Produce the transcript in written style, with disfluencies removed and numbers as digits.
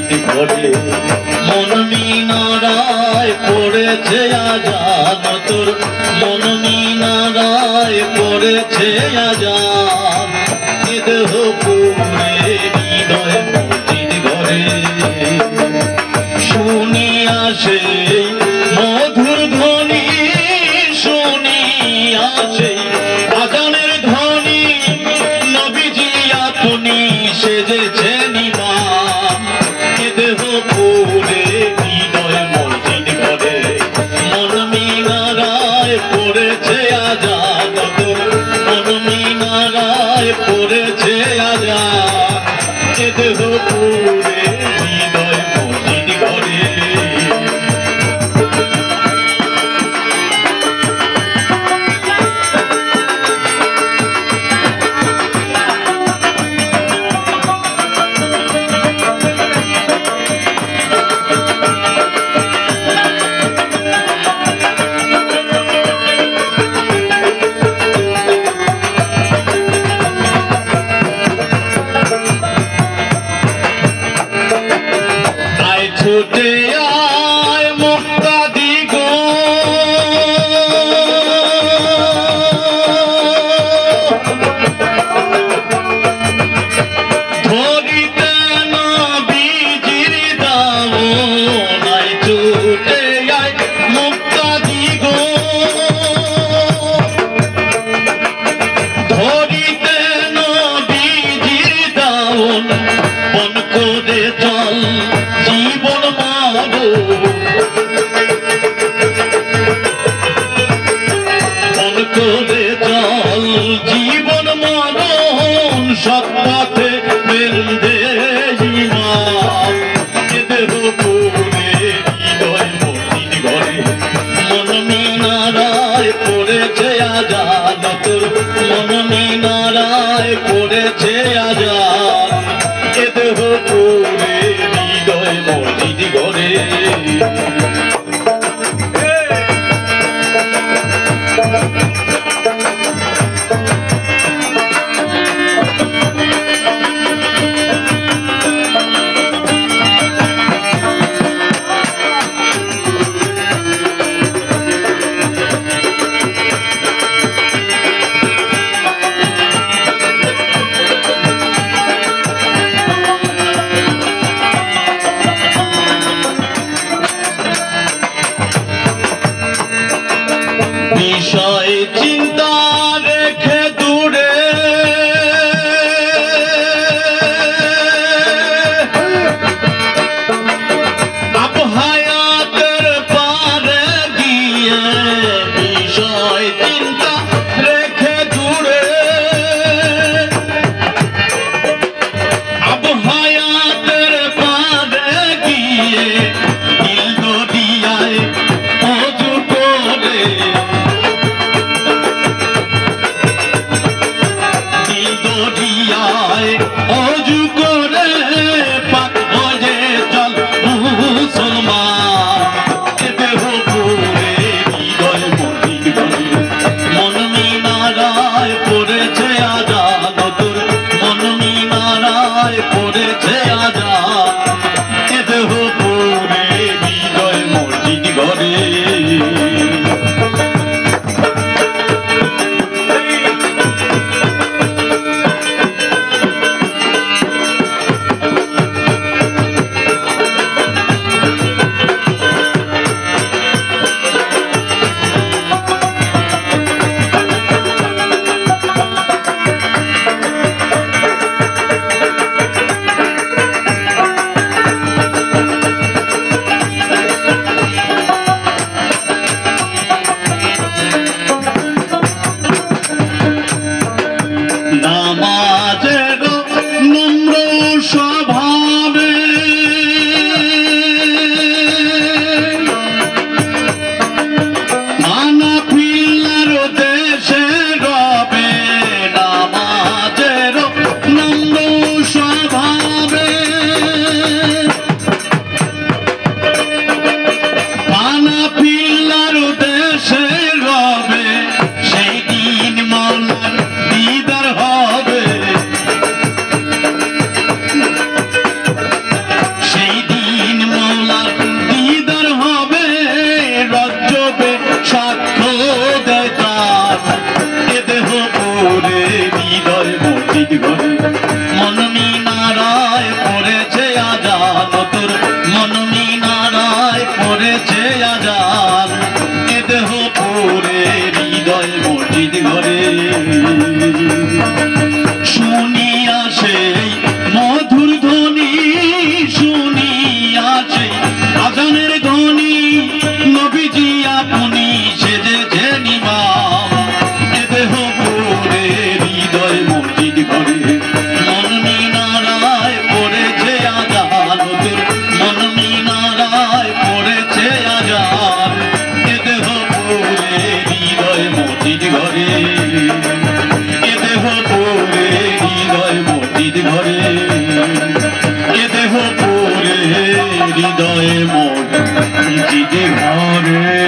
মসজিদ ঘরে মন মিনারায় পড়েছে আজান তোর মন মিনারায় পড়েছে আজান এ দেহ পুরে হৃদয় মসজিদ ঘরে শুনিয়া সেই মধুর ধ্বনি শুনিয়া সেই আজানের ধ্বনি নবীজি আপনি সেজেছেন ইমাম এ দেহ পুরে হৃদয় মসজিদ ঘরে মন মিনারায় পড়েছে আজান তোর মন মিনারায় পড়েছে আজান এ দেহ পুরে হৃদয় মসজিদ ঘরে ছুটে আয় মুক্তাদি গো ধরিতে নবীজির দামনায় ছুটে আয় মুক্তাদি গো ধরিতে নবীজির দামন বন করে চল জীবন মাগো মন করে চল জীবন মাগন সৎ পথে বেঁধে ইমাম এ দেহ পুরে হৃদয় মসজিদ ঘরে মন মিনারায় পড়েছে আজান তোর মন মিনারায় পড়েছে আজান এ দেহ পুরে হৃদয় মসজিদ ঘরে আজান তোর মন মিনারায় পড়েছে আজান এ দেহ পড়ে হৃদয় মসজিদ ঘরে শুনিয়া সেই মধুর ধ্বনি শুনিয়া সেই আজানের ধ্বনি নবীজি আপনি সেজেছেন ইমাম এ দেহ পড়ে হৃদয় মসজিদ ঘরে মন মিনারায় পড়েছে আজান তোর মন মিনারায় পড়েছে আজান এ দেহ পড়ে হৃদয় মসজিদ ঘরে এ দেহ পড়ে হৃদয় মসজিদ ঘরে এ দেহ পড়ে হৃদয় মসজিদ ঘরে